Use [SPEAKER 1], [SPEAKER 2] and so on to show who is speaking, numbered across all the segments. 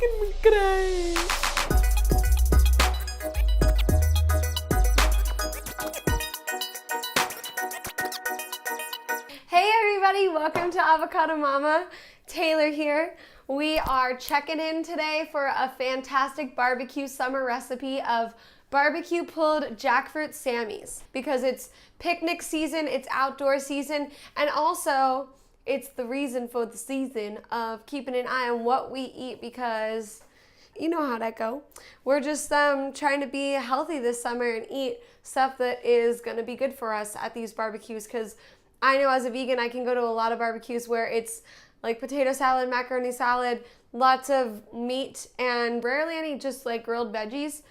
[SPEAKER 1] making me cry. Hey everybody, welcome to Avocadamama. Taylor here. We are checking in today for a fantastic barbecue summer recipe of BBQ pulled Jackfruit Sammies, because it's picnic season, it's outdoor season, and also it's the reason for the season of keeping an eye on what we eat, because you know how that go. We're just trying to be healthy this summer and eat stuff that is going to be good for us at these barbecues, because I know as a vegan I can go to a lot of barbecues where it's like potato salad, macaroni salad, lots of meat, and rarely any just like grilled veggies.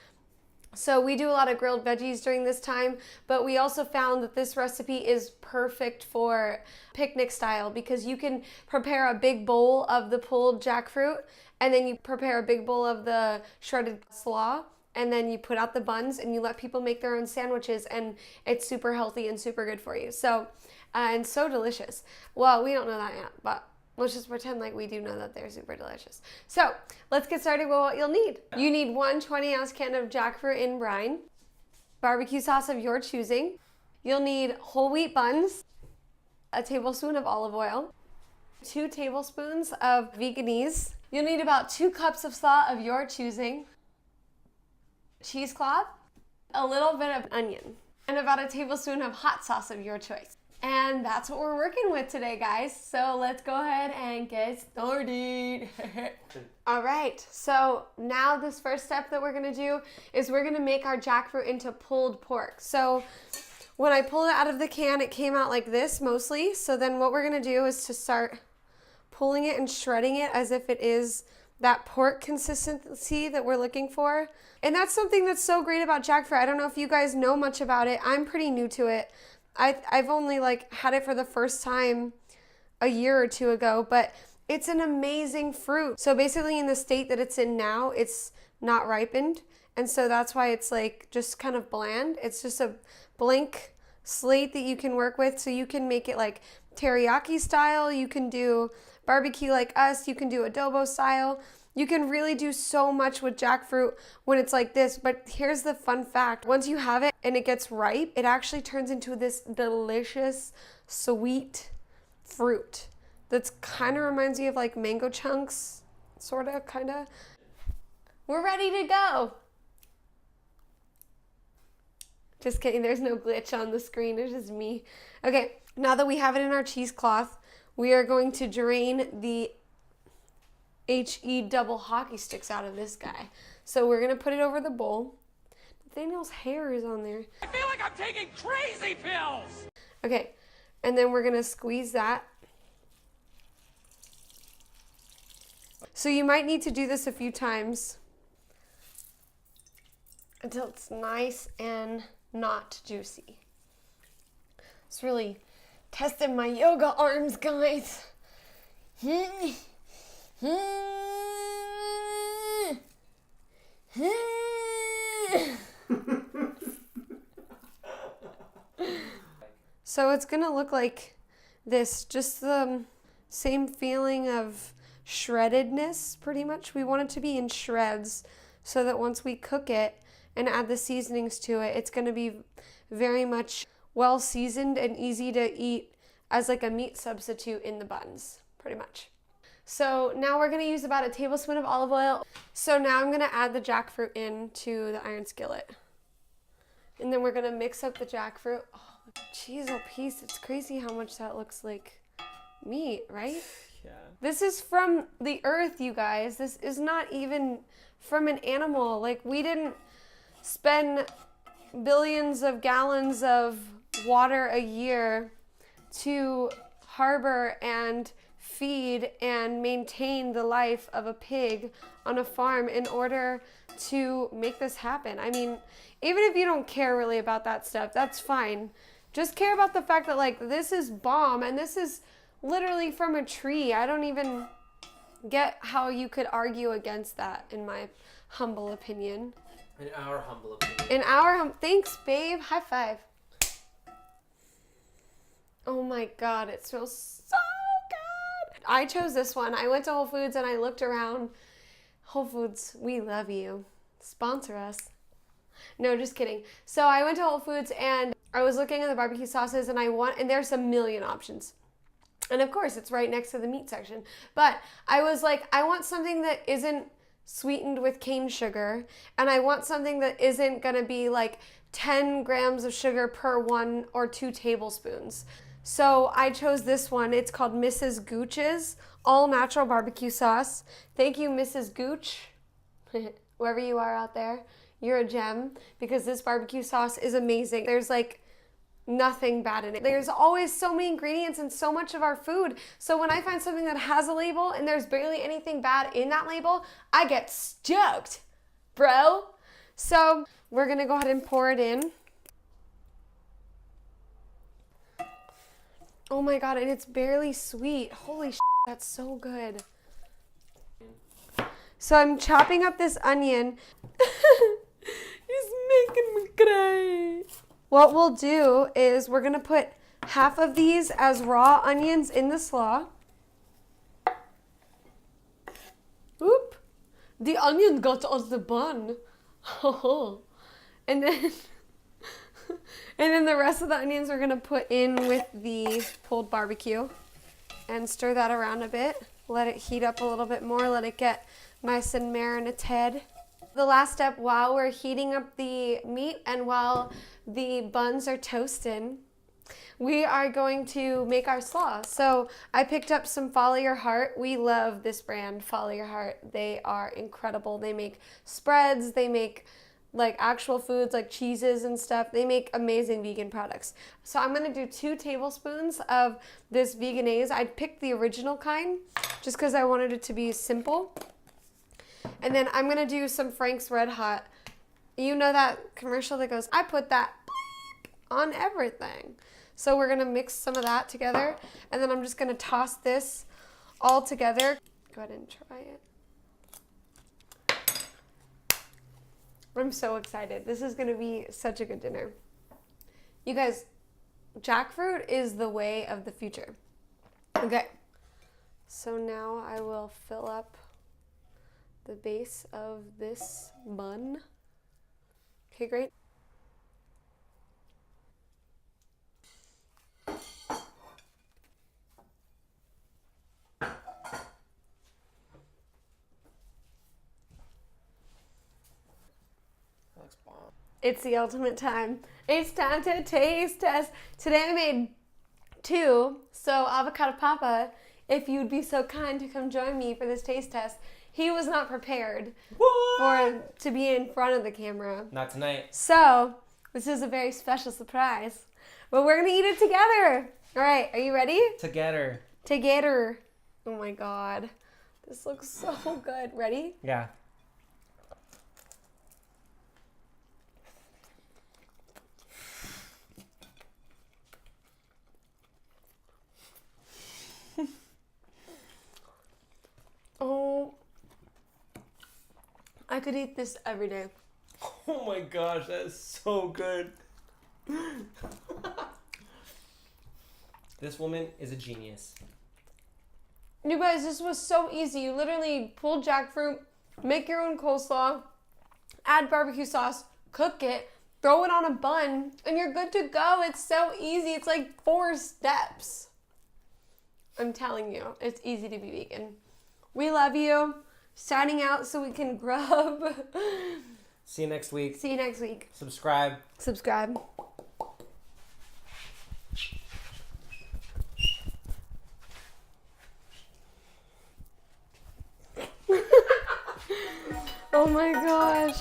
[SPEAKER 1] So we do a lot of grilled veggies during this time, but we also found that this recipe is perfect for picnic style, because you can prepare a big bowl of the pulled jackfruit, and then you prepare a big bowl of the shredded slaw, and then you put out the buns and you let people make their own sandwiches, and it's super healthy and super good for you. So, and so delicious. Well, we don't know that yet, but let's just pretend like we do know that they're super delicious. So let's get started with what you'll need. You need one 20-ounce can of jackfruit in brine, barbecue sauce of your choosing. You'll need whole wheat buns, a tablespoon of olive oil, 2 tablespoons of veganese. You'll need about 2 cups of slaw of your choosing, cheesecloth, a little bit of onion, and about a tablespoon of hot sauce of your choice. And that's what we're working with today, guys. So let's go ahead and get started. All right, so now this first step that we're gonna do is we're gonna make our jackfruit into pulled pork. So when I pulled it out of the can, it came out like this mostly. So then what we're gonna do is to start pulling it and shredding it as if it is that pork consistency that we're looking for. And that's something that's so great about jackfruit. I don't know if you guys know much about it. I'm pretty new to it. I've only like had it for the first time a year or two ago, but it's an amazing fruit. So basically in the state that it's in now, it's not ripened. And so that's why it's like just kind of bland. It's just a blank slate that you can work with. So you can make it like teriyaki style. You can do barbecue like us. You can do adobo style. You can really do so much with jackfruit when it's like this, but here's the fun fact. Once you have it and it gets ripe, it actually turns into this delicious, sweet fruit that's kind of reminds me of like mango chunks, sort of, kind of. We're ready to go. Just kidding, there's no glitch on the screen, it's just me. Okay, now that we have it in our cheesecloth, we are going to drain the HE double hockey sticks out of this guy. So we're gonna put it over the bowl. Nathaniel's hair is on there.
[SPEAKER 2] I feel like I'm taking crazy pills!
[SPEAKER 1] Okay, and then we're gonna squeeze that. So you might need to do this a few times until it's nice and not juicy. It's really testing my yoga arms, guys. So it's gonna look like this, just the same feeling of shreddedness, pretty much. We want it to be in shreds so that once we cook it and add the seasonings to it, it's gonna be very much well seasoned and easy to eat as like a meat substitute in the buns, pretty much. So now we're gonna use about a tablespoon of olive oil. So now I'm gonna add the jackfruit into the iron skillet. And then we're gonna mix up the jackfruit. Oh, the cheesel piece, it's crazy how much that looks like meat, right?
[SPEAKER 3] Yeah.
[SPEAKER 1] This is from the earth, you guys. This is not even from an animal. Like, we didn't spend billions of gallons of water a year to harbor and feed and maintain the life of a pig on a farm in order to make this happen. I mean, even if you don't care really about that stuff, that's fine. Just care about the fact that like this is bomb and this is literally from a tree. I don't even get how you could argue against that, in my humble opinion.
[SPEAKER 3] In our humble opinion.
[SPEAKER 1] Thanks, babe. High five. Oh my God, it smells so good. I chose this one. I went to Whole Foods and I looked around. Whole Foods, we love you. Sponsor us. No, just kidding. So I went to Whole Foods and I was looking at the barbecue sauces and there's a million options. And of course, it's right next to the meat section. But I was like, I want something that isn't sweetened with cane sugar, and I want something that isn't gonna be like 10 grams of sugar per 1 or 2 tablespoons. So I chose this one. It's called Mrs. Gooch's all natural barbecue sauce. Thank you, Mrs. Gooch. Whoever you are out there, you're a gem, because this barbecue sauce is amazing. There's like nothing bad in it. There's always so many ingredients in so much of our food. So when I find something that has a label and there's barely anything bad in that label, I get stoked, bro. So we're gonna go ahead and pour it in. Oh my God, and it's barely sweet. Holy shit, that's so good. So I'm chopping up this onion. He's making me cry. What we'll do is we're gonna put half of these as raw onions in the slaw. Oop, the onion got on the bun. And then the rest of the onions we're gonna put in with the pulled barbecue and stir that around a bit. Let it heat up a little bit more, let it get nice and marinated. The last step, while we're heating up the meat and while the buns are toasting, we are going to make our slaw. So I picked up some Follow Your Heart. We love this brand, Follow Your Heart. They are incredible. They make spreads, they make like actual foods like cheeses and stuff. They make amazing vegan products. So I'm gonna do 2 tablespoons of this Vegenaise. I picked the original kind just because I wanted it to be simple. And then I'm gonna do some Frank's Red Hot. You know that commercial that goes, I put that on everything. So we're gonna mix some of that together, and then I'm just gonna toss this all together. Go ahead and try it. I'm so excited. This is gonna be such a good dinner. You guys, jackfruit is the way of the future. Okay, so now I will fill up the base of this bun. Okay, great.
[SPEAKER 3] Looks bomb.
[SPEAKER 1] It's the ultimate time. It's time to taste test. Today I made 2, so Avocadapapa, if you'd be so kind to come join me for this taste test. He was not prepared to be in front of the camera.
[SPEAKER 3] Not tonight.
[SPEAKER 1] So this is a very special surprise, but we're gonna eat it together. All right, are you ready?
[SPEAKER 3] Together.
[SPEAKER 1] Together. Oh my God, this looks so good. Ready?
[SPEAKER 3] Yeah.
[SPEAKER 1] Oh, I could eat this every day.
[SPEAKER 3] Oh my gosh, that is so good. This woman is a genius.
[SPEAKER 1] You guys, this was so easy. You literally pull jackfruit, make your own coleslaw, add barbecue sauce, cook it, throw it on a bun, and you're good to go. It's so easy. It's like 4 steps. I'm telling you, it's easy to be vegan. We love you. Signing out so we can grub.
[SPEAKER 3] See you next week.
[SPEAKER 1] See you next week.
[SPEAKER 3] Subscribe.
[SPEAKER 1] Subscribe. Oh my gosh.